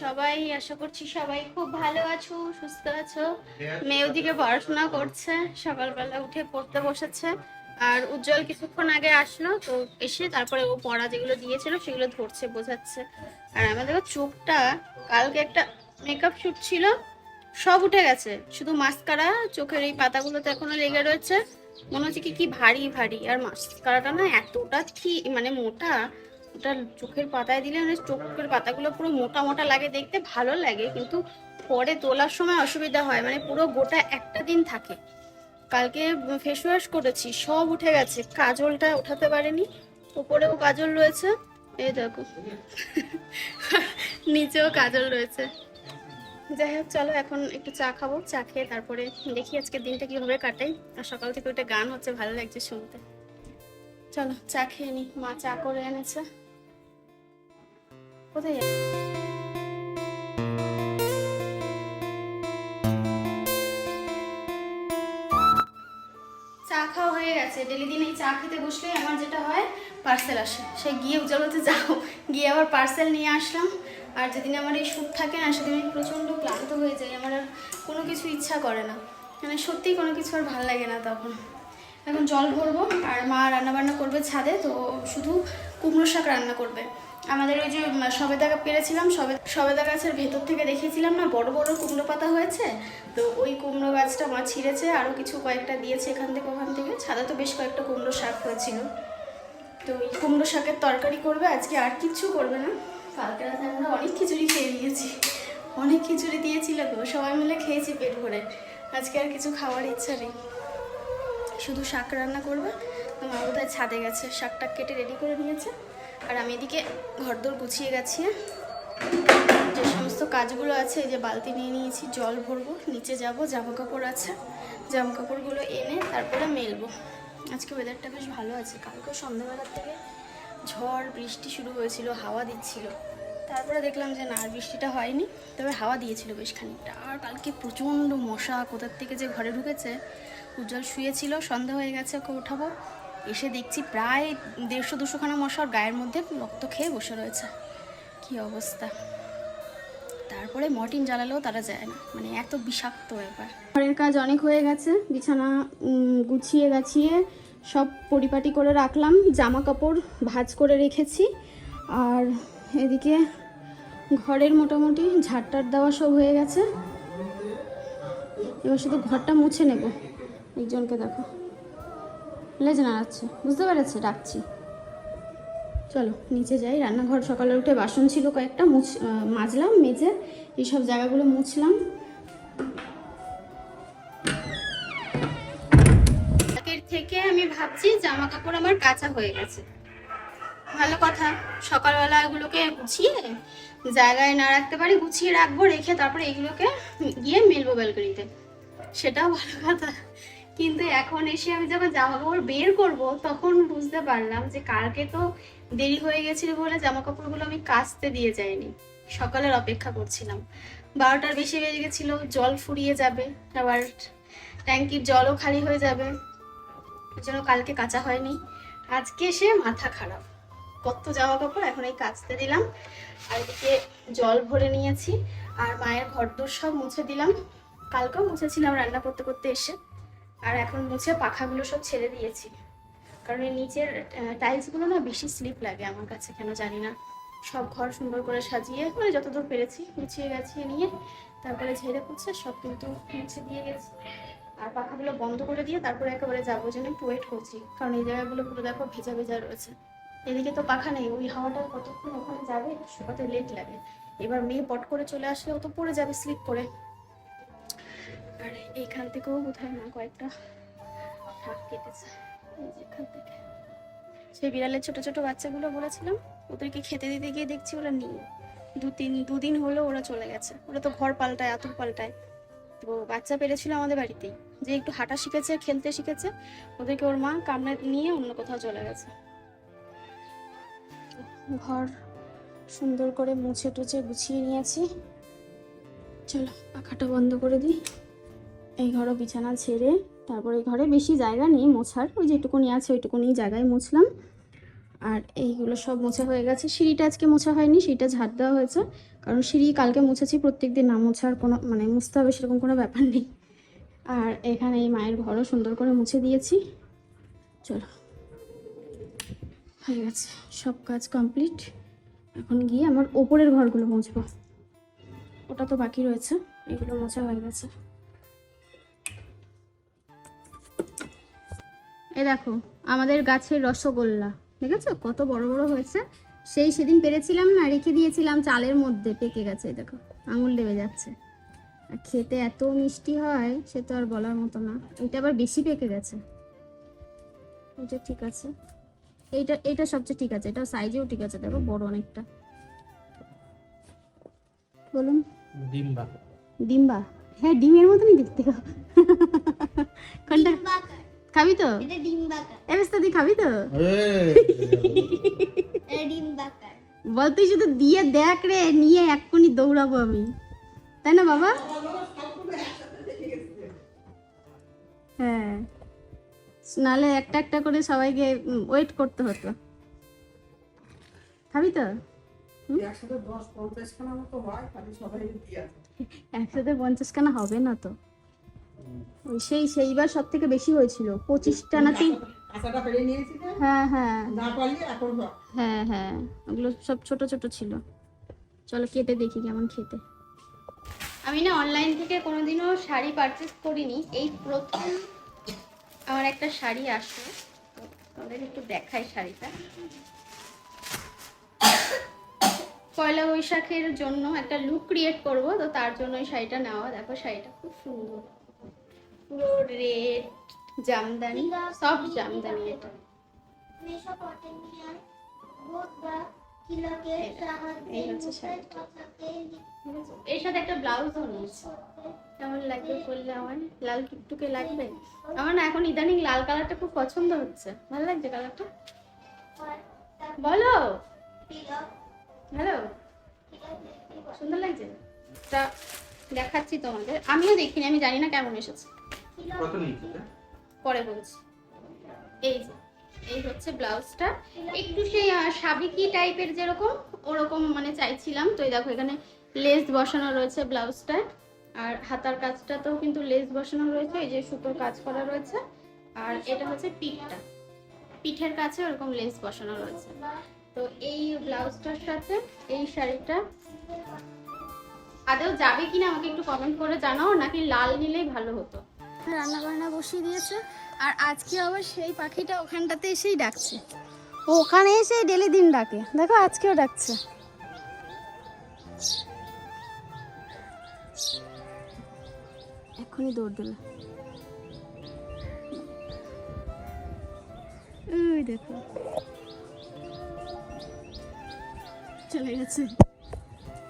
সবাই আশা করছি সবাই খুব ভালো আছো, সুস্থ আছো। মেয়ে ওদিকে পড়াশোনা করছে, সকালবেলা উঠে পড়তে বসেছে। আর উজ্জ্বল কিছুক্ষণ আগে আসলো, তো এসে তারপরে ও পড়া যেগুলো দিয়েছিল সেগুলো ধরছে, বোঝাচ্ছে। আর আমাদের চোখটা, কালকে একটা মেকআপ শুট ছিল, সব উঠে গেছে, শুধু মাস্কারা চোখের এই পাতাগুলোতে এখনো লেগে রয়েছে। মনে হচ্ছে কি কি ভারী ভারী। আর মাস্কারাটা না এতটা মানে মোটা, ওটা চোখের পাতায় দিলে মানে চোখের পাতাগুলো পুরো মোটা মোটা লাগে, দেখতে ভালো লাগে, কিন্তু পরে তোলার সময় অসুবিধা হয়, মানে পুরো গোটা একটা দিন থাকে। কালকে ফেস ওয়াশ করেছি, সব উঠে গেছে। কাজলটা উঠাতে পারেনি, উপরেও কাজল রয়েছে, এই দেখো নিচেও কাজল রয়েছে। যাই হোক, চলো এখন একটু চা খাবো, চা খেয়ে তারপরে দেখি আজকে দিনটা কিভাবে কাটাই। আর সকাল থেকে ওইটা গান হচ্ছে, ভালো লাগছে শুনতে। চলো চা খেয়ে নি, মা চা করে এনেছে। কোথায় যাবে? চা খাওয়া হয়ে গেছে। ডেলি দিন এই চা খেতে বসলেই আমার যেটা হয়, পার্সেল আসে। সে গিয়ে উজ্জ্বল বলতে যাও, গিয়ে আবার পার্সেল নিয়ে আসলাম। আর যেদিন আমার এই শ্যুট থাকে না, সেদিন আমি প্রচণ্ড ক্লান্ত হয়ে যাই, আমার আর কোনো কিছু ইচ্ছা করে না, মানে সত্যিই কোনো কিছু আর ভালো লাগে না তখন। এখন জল ভরবো, আর মা রান্নাবান্না করবে ছাদে, তো শুধু কুমড়ো শাক রান্না করবে। আমাদের ওই যে সবেদা পেরেছিলাম, সবেদা গাছের ভেতর থেকে দেখিয়েছিলাম না, বড় বড় কুমড়ো পাতা হয়েছে, তো ওই কুমড়ো গাছটা মা ছিঁড়েছে, আরও কিছু কয়েকটা দিয়েছে এখান থেকে ওখান থেকে। ছাদে তো বেশ কয়েকটা কুমড়ো শাক হয়েছিল, তো ওই কুমড়ো শাকের তরকারি করবে আজকে, আর কিচ্ছু করবে না। কালকে রাতে আমরা অনেক খিচুড়ি খেয়ে নিয়েছি, অনেক খিচুড়ি দিয়েছিল তো, সবাই মিলে খেয়েছি পেট ভরে। আজকে আর কিছু খাওয়ার ইচ্ছা নেই, শুধু শাক রান্না করবে। তো মা বোধহয় ছাদে গেছে, শাকটা কেটে রেডি করে নিয়েছে। আর আমি এদিকে ঘরদোর গুছিয়ে গেছি, যে সমস্ত কাজগুলো আছে, এই যে বালতি নিয়ে নিয়েছি, জল ভরবো, নিচে যাব, জামা কাপড় আছে, জামা কাপড়গুলো এনে তারপরে মেলবো। আজকে ওয়েদারটা বেশ ভালো আছে, কালকে সন্ধ্যাবেলার থেকে ঝড় বৃষ্টি শুরু হয়েছিল, হাওয়া দিচ্ছিল, তারপরে দেখলাম যে না, আর বৃষ্টিটা হয়নি, তবে হাওয়া দিয়েছিল বেশ খানিকটা। আর কালকে প্রচণ্ড মশা, কোথার থেকে যে ঘরে ঢুকেছে। উজ্জ্বল শুয়েছিল, সন্ধ্যা হয়ে গেছে, ওকে উঠাবো, এসে দেখছি প্রায় 150-200খানা মশা ওর গায়ের মধ্যে রক্ত খেয়ে বসে রয়েছে। কি অবস্থা! তারপরে মর্টিন জ্বালালেও তারা যায় না, মানে এত বিষাক্ত ব্যাপার। ঘরের কাজ অনেক হয়ে গেছে, বিছানা গুছিয়ে গাছিয়ে সব পরিপাটি করে রাখলাম, জামা কাপড় ভাঁজ করে রেখেছি। আর এদিকে ঘরের মোটামুটি ঝাড়টার দেওয়া সব হয়ে গেছে। এবার শুধু ঘরটা মুছে নেব। একজনকে দেখো লেজ নাড়াচ্ছে, বুঝতে পেরেছে ডাকছি। চলো নিচে যাই, রান্নাঘর সকালে উঠে বাসন ছিল কয়েকটা, মাজলাম, মেজে এইসব জায়গাগুলো মুছলাম। আগের থেকে আমি ভাবছি জামা কাপড় আমার কাঁচা হয়ে গেছে, ভালো কথা। সকালবেলা এগুলোকে গুছিয়ে জায়গায় না রাখতে পারি, গুছিয়ে রাখবো, রেখে তারপরে এগুলোকে গিয়ে মেলবো ব্যালকনিতে, সেটাও ভালো কথা। কিন্তু এখন এসে আমি যখন জামা কাপড় বের করবো, তখন বুঝতে পারলাম যে কালকে তো দেরি হয়ে গেছিল বলে জামা কাপড়গুলো আমি কাচতে দিয়ে যাইনি, সকালের অপেক্ষা করছিলাম। 12টার বেশি বেজে গেছিল, জল ফুরিয়ে যাবে, আবার ট্যাঙ্কির জলও খালি হয়ে যাবে, এই জন্য কালকে কাচা হয়নি। আজকে এসে মাথা খারাপ, কত জামা কাপড় এখন এই কাচতে দিলাম। আর এদিকে জল ভরে নিয়েছি, আর মায়ের ঘরদোর সব মুছে দিলাম, কালকেও মুছেছিলাম রান্না করতে করতে এসে। আর এখন মুছে পাখাগুলো সব ছেড়ে দিয়েছি, কারণ এই নিচের টাইলসগুলো না বেশি স্লিপ লাগে আমার কাছে, কেন জানি না। সব ঘর সুন্দর করে সাজিয়ে, মানে যতদূর পেরেছি গুছিয়ে গাছিয়ে নিয়ে তারপরে ঝেড়ে পুছে সব কিন্তু মুছে দিয়ে গেছি। আর পাখাগুলো বন্ধ করে দিয়ে তারপরে একেবারে যাবো, যেন একটু ওয়েট করছি, কারণ এই জায়গাগুলো পুরো দেখো ভেজা ভেজা রয়েছে। এদিকে তো পাখা নেই, ওই হাওয়াটা কতক্ষণ ওখানে যাবে, শুকাতে লেট লাগে। এবার মেয়ে পট করে চলে আসলে ও তো পড়ে যাবে স্লিপ করে। আর এইখান থেকেও বোধহয় না কয়েকটা ঠাক কেটেছে, এখান থেকে। সেই বিড়ালের ছোট ছোট বাচ্চাগুলো বলেছিলাম, ওদেরকে খেতে দিতে গিয়ে দেখছি ওরা নেই, দুদিন হলো ওরা চলে গেছে। ওরা তো ঘর পাল্টায়, আতুর পাল্টায়, তো বাচ্চা পেরেছিল আমাদের বাড়িতেই, যে একটু হাঁটা শিখেছে, খেলতে শিখেছে, ওদেরকে ওর মা কামড়ে নিয়ে অন্য কোথাও চলে গেছে। ঘর সুন্দর করে মুছে টুছে গুছিয়ে নিয়েছি। চলো পাখাটা বন্ধ করে দিই। এই ঘরও বিছানা ছেড়ে তারপরে এই ঘরে বেশি জায়গা নেই মোছার, ওই যেটুকুনি আছে ওইটুকুনি জায়গায় মুছলাম। আর এইগুলো সব মোছা হয়ে গেছে। সিঁড়িটা আজকে মোছা হয়নি, সিঁড়িটা ঝাড় দেওয়া হয়েছে, কারণ সিঁড়ি কালকে মুছেছি, প্রত্যেকদিন না মোছার কোনো মানে মুছতে হবে সেরকম কোনো ব্যাপার নেই। আর এখানে এই মায়ের ঘরও সুন্দর করে মুছে দিয়েছি। চলো, হয়ে গেছে সব কাজ কমপ্লিট। এখন গিয়ে আমার ওপরের ঘরগুলো মুছবো, ওটা তো বাকি রয়েছে, এগুলো মোছা হয়ে গেছে। এই দেখো আমাদের গাছের রসগোল্লা, দেখেছো কত বড় বড় হয়েছে। সেদিন পেরেছিলাম না, রেখে দিয়েছিলাম চালের মধ্যে, পেকে গেছে। দেখো আঙুল লেগে যাচ্ছে। আর খেতে এত মিষ্টি হয় সে তো আর বলার মতো না। এটা আবার বেশি পেকে গেছে। এটা ঠিক আছে, এইটা সবচেয়ে ঠিক আছে, এটা সাইজেও ঠিক আছে, দেখো বড় অনেকটা। বলুন। ডিম্বা। ডিম্বা, হ্যাঁ ডিমের মতনই দেখতে। কোনটা খাবি তো? এটা ডিম্বাকার। এবেস্তা দি খাবি তো? এটা ডিম্বাকার। বল তুই শুধু দিয়ে দেখ রে, নিয়ে এক্ষুনি দৌড়াবো আমি, তাই না বাবা? হ্যাঁ, নালে একটা একটা করে সবাইকে ওয়েট করতে হতো। খাবি তো? 150 খানা হবে না তো, সেইবার সব থেকে বেশি হয়েছিল 25টা না 3। হ্যাঁ হ্যাঁ হ্যাঁ হ্যাঁ, ওগুলো সব ছোট ছোট ছিল। চলো কেটে দেখি কেমন খেতে। আমি না অনলাইন থেকে কোনোদিনও শাড়ি পারচেস করিনি, এই প্রথম আমার একটা শাড়ি আসলো। তোমাদের একটু দেখাই শাড়িটা। পয়লা বৈশাখের জন্য একটা লুক ক্রিয়েট করব, তো তার জন্য এই শাড়িটা নেওয়া। দেখো শাড়িটা খুব সুন্দর, পুরো রেড জামদানি, সফট জামদানি। এটা এই হচ্ছে শাড়িটা, এর সাথে একটা ব্লাউজও নিয়েছি। কেমন লাগবে বললে? আমার লাল টুকটুকে লাগবে। আমার না এখন ইদানিং লাল কালারটা খুব পছন্দ হচ্ছে, ভালো লাগছে কালারটা। বলো হ্যালো, সুন্দর লাগছে। তা দেখাচ্ছি তোমাদের, আমিও দেখিনি, আমি জানি না কেমন এসেছে, পরে বলছি। এই যে এই হচ্ছে ব্লাউজটা, একটু সেই সাবিকি টাইপের যেরকম ওরকম মানে চাইছিলাম। তো এই দেখো এখানে লেস বসানো রয়েছে ব্লাউজটায়, আর হাতার কাজটাতেও কিন্তু লেস বসানো রয়েছে, এই যে সুতোর কাজ করা রয়েছে। আর এটা হচ্ছে পিঠটা, পিঠের কাছে ওরকম লেস বসানো রয়েছে। তো এই ব্লাউজটার সাথে এই শাড়িটা আদৌ যাবে কিনা আমাকে একটু কমেন্ট করে জানাও, নাকি লাল নিলেই ভালো হতো। রান্না বান্না বসিয়ে দিয়েছে, আর আজকে আবার সেই পাখিটা ওখানটাতে এসেই ডাকছে। ওখানে এসে ডেলি দিন ডাকে, দেখো আজকেও ডাকছে। এক্ষুনি দৌড় দিল, ওই দেখো চলে গেছে।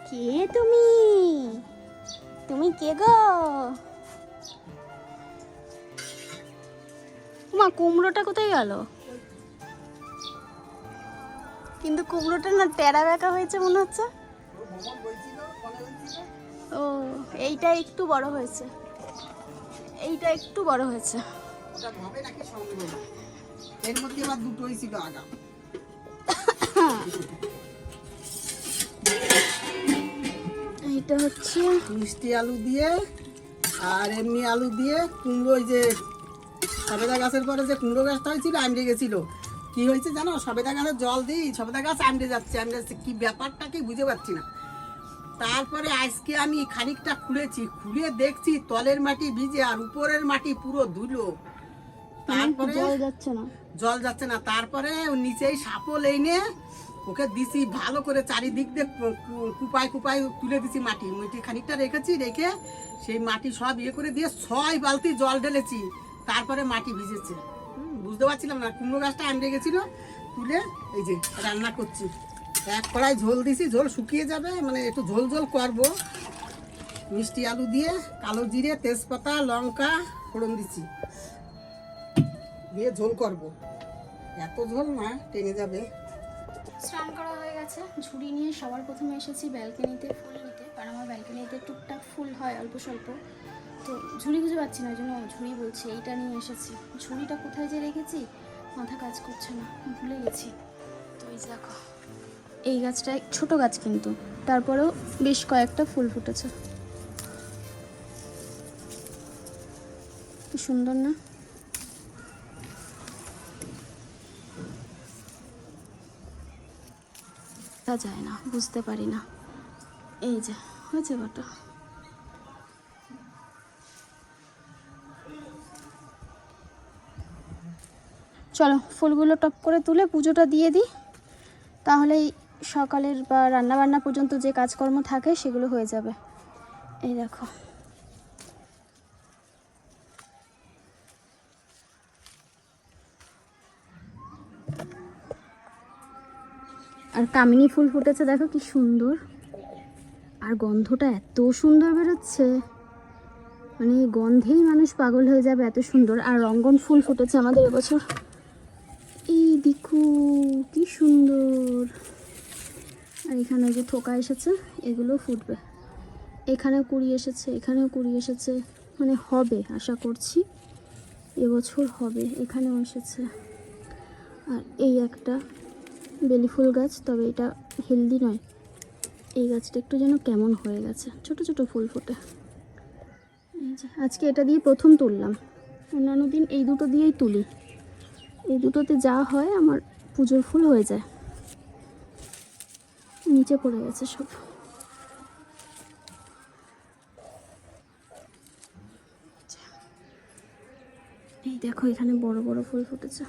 কে তুমি? তুমি কে গো? মা কুমড়োটা কোথায় গেল? কিন্তু কুমড়োটা না টেরা বেঁকা হয়েছে মনে হচ্ছে। ও এইটা একটু বড় হয়েছে, এইটা একটু বড় হয়েছে। এর মধ্যে আবার দুটোই ছিল আগা। এইটা হচ্ছে মিষ্টি আলু দিয়ে আর এমনি আলু দিয়ে কুমড়ো, ওই যে সবেদা গাছের পরে যে কুমড়ো গাছটা হয়েছিল আমড়ে গেছিল। কি হয়েছে জানো, সবেদা গাছের জল দিই সবেদা গাছ আমড়ে যাচ্ছে, কি ব্যাপারটা কি বুঝে পাচ্ছি না। তারপরে আজকে আমি খানিকটা খুলেছি, খুলে দেখছি তলের মাটি ভিজে আর উপরের মাটি পুরো ধুলো। তারপরে জল যাচ্ছে না, তারপরে নিচেই সাপল এনে ওকে দিছি ভালো করে, চারিদিক দিয়ে কুপায় কুপায় তুলে দিছি মাটি। মাটি খানিকটা রেখেছি, রেখে সেই মাটি সব ইয়ে করে দিয়ে 6 বালতি জল ঢেলেছি, তারপরে মাটি ভিজেছে। বুঝতে পারছিলাম না, কুমড়ো গাছটা আমড়ে গেছিল। তুলে এই যে রান্না করছি, এক কড়াই ঝোল দিছি, ঝোল শুকিয়ে যাবে, মানে একটু ঝোল ঝোল করবো। মিষ্টি আলু দিয়ে কালো জিরে তেজপাতা লঙ্কা ফোড়ন দিচ্ছি, দিয়ে ঝোল করব। এত ঝোল না, টেনে যাবে। স্নান করা হয়ে গেছে, ঝুড়ি নিয়ে সবার প্রথমে এসেছি ব্যালকনিতে ফুল নিতে, কারণ আমার ব্যালকনিতে টুকটাক ফুল হয় অল্প স্বল্প। তো ঝুড়ি খুঁজে পাচ্ছি না, ওই জন্য ঝুড়ি বলছি, এইটা নিয়ে এসেছি। ঝুড়িটা কোথায় যে রেখেছি মাথা কাজ করছে না, ভুলে গেছি। তো এই দেখো এই গাছটা ছোট গাছ কিন্তু তারপরেও বেশ কয়েকটা ফুল ফুটেছে। কি সুন্দর না? তা যায় না, বুঝতে পারি না। এই যে হয়েছে কটা। চলো ফুলগুলো টপ করে তুলে পুজোটা দিয়ে দিই, তাহলেই সকালের বা রান্নাবান্না পর্যন্ত যে কাজকর্ম থাকে সেগুলো হয়ে যাবে। এই দেখো, আর কামিনী ফুল ফুটেছে দেখো কি সুন্দর, আর গন্ধটা এত সুন্দর বেরোচ্ছে, মানে এই গন্ধেই মানুষ পাগল হয়ে যাবে, এত সুন্দর। আর রঙ্গন ফুল ফুটেছে আমাদের এবছর, এই দেখো কি সুন্দর। আর এখানে যে থোকা এসেছে এগুলো ফুটবে, এখানেও কুড়ি এসেছে, এখানেও কুড়ি এসেছে, মানে হবে আশা করছি এবছর হবে। এখানেও এসেছে। আর এই একটা বেলি ফুল গাছ, তবে এটা হেলদি নয়, এই গাছটা একটু যেন কেমন হয়ে গেছে, ছোট ছোট ফুল ফোটে। এই যে আজকে এটা দিয়ে প্রথম তুললাম, অন্যান্য দিন এই দুটো দিয়েই তুলি, এই দুটোতে যা হয় আমার পুজোর ফুল হয়ে যায়। নিচে পড়ে গেছে সব। এই দেখো এখানে বড় বড় ফুল ফুটেছে।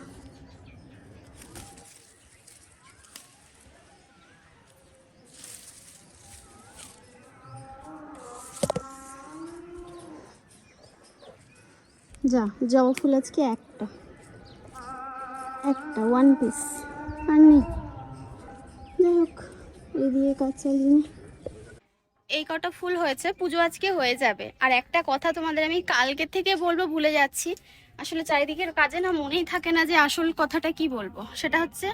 যা জবা ফুল আজকে একটা একটা ওয়ান পিস আর নেই। যাই হোক, এই দিয়ে কাজ চালিয়ে এই কটা ফুল হয়েছে, পুজো আজকে হয়ে যাবে। আর একটা কথা তোমাদের আমি কালকে থেকে বলবো, ভুলে যাচ্ছি। আসলে চারিদিকের কাজে না মনেই থাকে না যে আসল কথাটা কি বলবো। সেটা হচ্ছে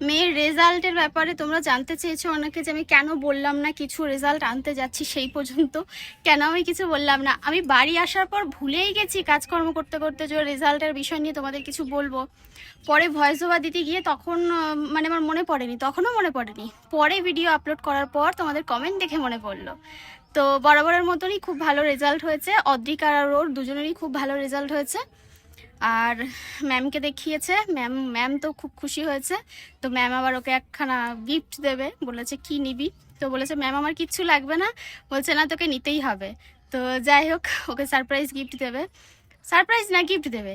মেয়ের রেজাল্টের ব্যাপারে তোমরা জানতে চেয়েছো অনেকে, যে আমি কেন বললাম না কিছু, রেজাল্ট আনতে যাচ্ছি সেই পর্যন্ত কেন আমি কিছু বললাম না। আমি বাড়ি আসার পর ভুলেই গেছি কাজকর্ম করতে করতে যে রেজাল্টের বিষয় নিয়ে তোমাদের কিছু বলবো। পরে ভয়েস ওভার দিতে গিয়ে তখন মানে আমার মনে পড়েনি, তখনও মনে পড়েনি, পরে ভিডিও আপলোড করার পর তোমাদের কমেন্ট দেখে মনে পড়লো। তো বরাবরের মতনই খুব ভালো রেজাল্ট হয়েছে, অদ্রিকা আর ওর দুজনেরই খুব ভালো রেজাল্ট হয়েছে। আর ম্যামকে দেখিয়েছে, ম্যাম তো খুব খুশি হয়েছে। তো ম্যাম আবার ওকে একখানা গিফট দেবে, বলেছে কি নিবি। তো বলেছে ম্যাম আমার কিচ্ছু লাগবে না, বলছে না তোকে নিতেই হবে। তো যাই হোক, ওকে সারপ্রাইজ গিফট দেবে, সারপ্রাইজ না গিফট দেবে।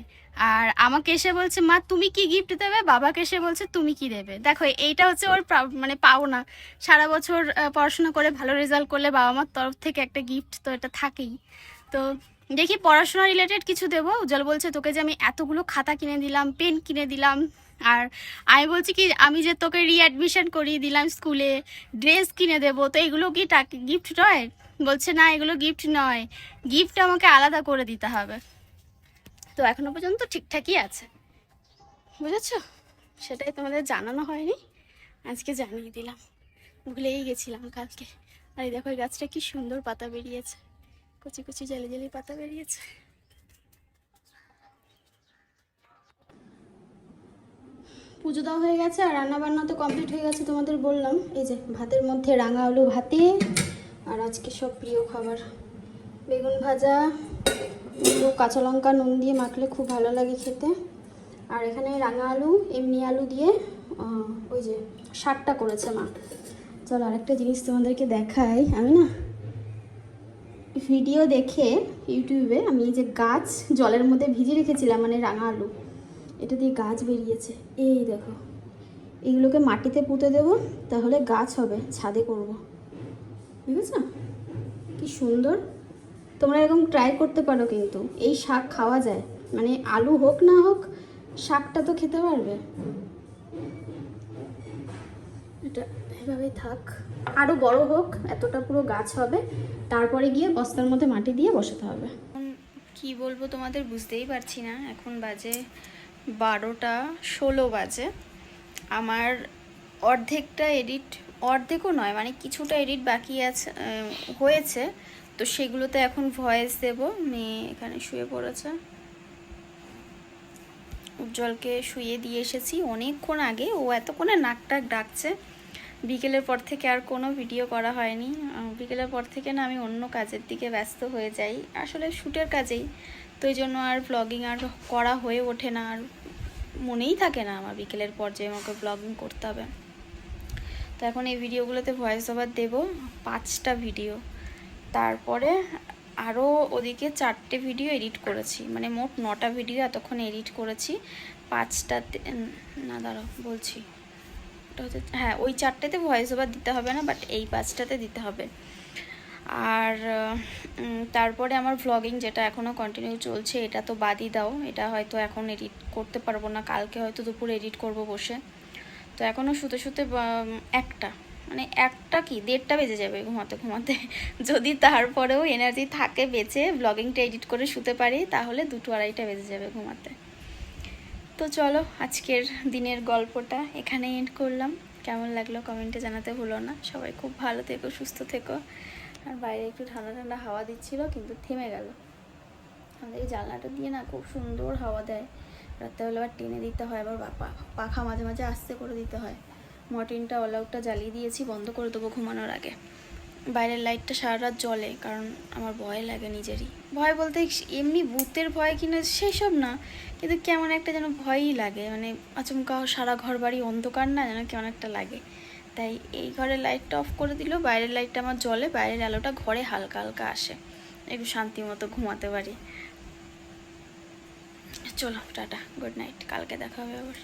আর আমাকে এসে বলছে মা তুমি কি গিফট দেবে, বাবাকে এসে বলছে তুমি কি দেবে। দেখো এইটা হচ্ছে ওর মানে পাওনা, সারা বছর পড়াশোনা করে ভালো রেজাল্ট করলে বাবা মার তরফ থেকে একটা গিফট তো এটা থাকেই। তো দেখি পড়াশোনা রিলেটেড কিছু দেবো। উজ্জ্বল বলছে তোকে যে আমি এতগুলো খাতা কিনে দিলাম, পেন কিনে দিলাম, আর আমি বলছি কি আমি যে তোকে রিঅ্যাডমিশন করিয়ে দিলাম স্কুলে, ড্রেস কিনে দেবো, তো এগুলো কি গিফট নয়। বলছে না এগুলো গিফট নয়, গিফট আমাকে আলাদা করে দিতে হবে। তো এখনো পর্যন্ত ঠিকঠাকই আছে, বুঝেছো? সেটাই তোমাদের জানানো হয়নি, আজকে জানিয়ে দিলাম, ভুলেই গেছিলাম কালকে। আর এই দেখো এই গাছটা কি সুন্দর পাতা বেরিয়েছে, কচি কচি জালি জালি পাতা বেরিয়েছে। পুজো দেওয়া হয়ে গেছে আর রান্না বান্না তো কমপ্লিট হয়ে গেছে, তোমাদের বললাম। এই যে ভাতের মধ্যে রাঙা আলু ভাতে, আর আজকে সব প্রিয় খাবার বেগুন ভাজা, একটু কাঁচা লঙ্কা নুন দিয়ে মাখলে খুব ভালো লাগে খেতে। আর এখানে রাঙা আলু এমনি আলু দিয়ে ওই যে শাকটা করেছে মা। চলো আরেকটা জিনিস তোমাদেরকে দেখাই। আমি না ভিডিও দেখে ইউটিউবে আমি এই যে গাছ জলের মধ্যে ভিজিয়ে রেখেছিলাম, মানে রাঙা আলু, এটা দিয়ে গাছ বেরিয়েছে। এই দেখো, এগুলোকে মাটিতে পুঁতে দেবো, তাহলে গাছ হবে, ছাদে করব, বুঝেছো? কি সুন্দর। তোমরা এরকম ট্রাই করতে পারো, কিন্তু এই শাক খাওয়া যায়, মানে আলু হোক না হোক শাকটা তো খেতে পারবে। এটা এভাবেই থাক, আরও বড় হোক, এতটা পুরো গাছ হবে, তারপরে গিয়ে বস্তার মধ্যে মাটি দিয়ে বসাতে হবে। কি বলবো তোমাদের বুঝতেই পারছি না, এখন বাজে 12:16 বাজে। আমার অর্ধেকটা এডিট, অর্ধেকও নয় মানে কিছুটা এডিট বাকি আছে, হয়েছে। তো সেগুলোতে এখন ভয়েস দেব। মেয়ে এখানে শুয়ে পড়েছে, উজ্জ্বলকে শুয়ে দিয়ে এসেছি অনেকক্ষণ আগে, ও এতক্ষণে নাক টাক ডাকছে। বিকেলের পর থেকে আর কোনো ভিডিও করা হয়নি। বিকেলের পর থেকে না আমি অন্য কাজের দিকে ব্যস্ত হয়ে যাই, আসলে শ্যুটের কাজেই। তো এই জন্য আর ব্লগিং আর করা হয়ে ওঠে না, আর মনেই থাকে না আমার বিকেলের পর যে আমাকে ব্লগিং করতে হবে। তো এখন এই ভিডিওগুলোতে ভয়েস ওভার দেবো 5টা ভিডিও, তারপরে আরও ওদিকে 4টে ভিডিও এডিট করেছি, মানে মোট 9টা ভিডিও এতক্ষণ এডিট করেছি। 5টাতে না দাঁড়াও বলছি, ওটা হচ্ছে হ্যাঁ ওই 4টেতে ভয়েস ওভার দিতে হবে না, বাট এই 5টাতে দিতে হবে। আর তারপরে আমার ভ্লগিং যেটা এখনও কন্টিনিউ চলছে, এটা তো বাদই দাও, এটা হয়তো এখন এডিট করতে পারবো না, কালকে হয়তো দুপুরে এডিট করব বসে। তো এখনও শুতে শুতে একটা কি 1:30টা বেজে যাবে ঘুমাতে ঘুমাতে। যদি তারপরেও এনার্জি থাকে বেঁচে ব্লগিংটা এডিট করে শুতে পারি, তাহলে 2-2:30টা বেজে যাবে ঘুমাতে। তো চলো আজকের দিনের গল্পটা এখানে এন্ড করলাম। কেমন লাগলো কমেন্টে জানাতে ভুলো না। সবাই খুব ভালো থেকো, সুস্থ থেকো। আর বাইরে একটু ঠান্ডা ঠান্ডা হাওয়া দিচ্ছিল, কিন্তু থেমে গেল। আমাদের এই জানলাটা দিয়ে না খুব সুন্দর হাওয়া দেয়। রাত্রেবেলা আবার টেনে দিতে হয়, আবার পাখা মাঝে মাঝে আস্তে করে দিতে হয়। মর্টিনটা অল আউটটা জ্বালিয়ে দিয়েছি, বন্ধ করে দেবো ঘুমানোর আগে। বাইরের লাইটটা সারা রাত জ্বলে, কারণ আমার ভয় লাগে নিজেরই। ভয় বলতে এমনি ভূতের ভয় কিনা সেসব না, কিন্তু কেমন একটা যেন ভয়ই লাগে, মানে আচমকা সারা ঘর বাড়ি অন্ধকার না, যেন কেমন একটা লাগে। তাই এই ঘরের লাইটটা অফ করে দিলেও বাইরের লাইটটা আমার জ্বলে, বাইরের আলোটা ঘরে হালকা হালকা আসে, একটু শান্তি মতো ঘুমাতে পারি। চলো টাটা, গুড নাইট, কালকে দেখা হবে আবার।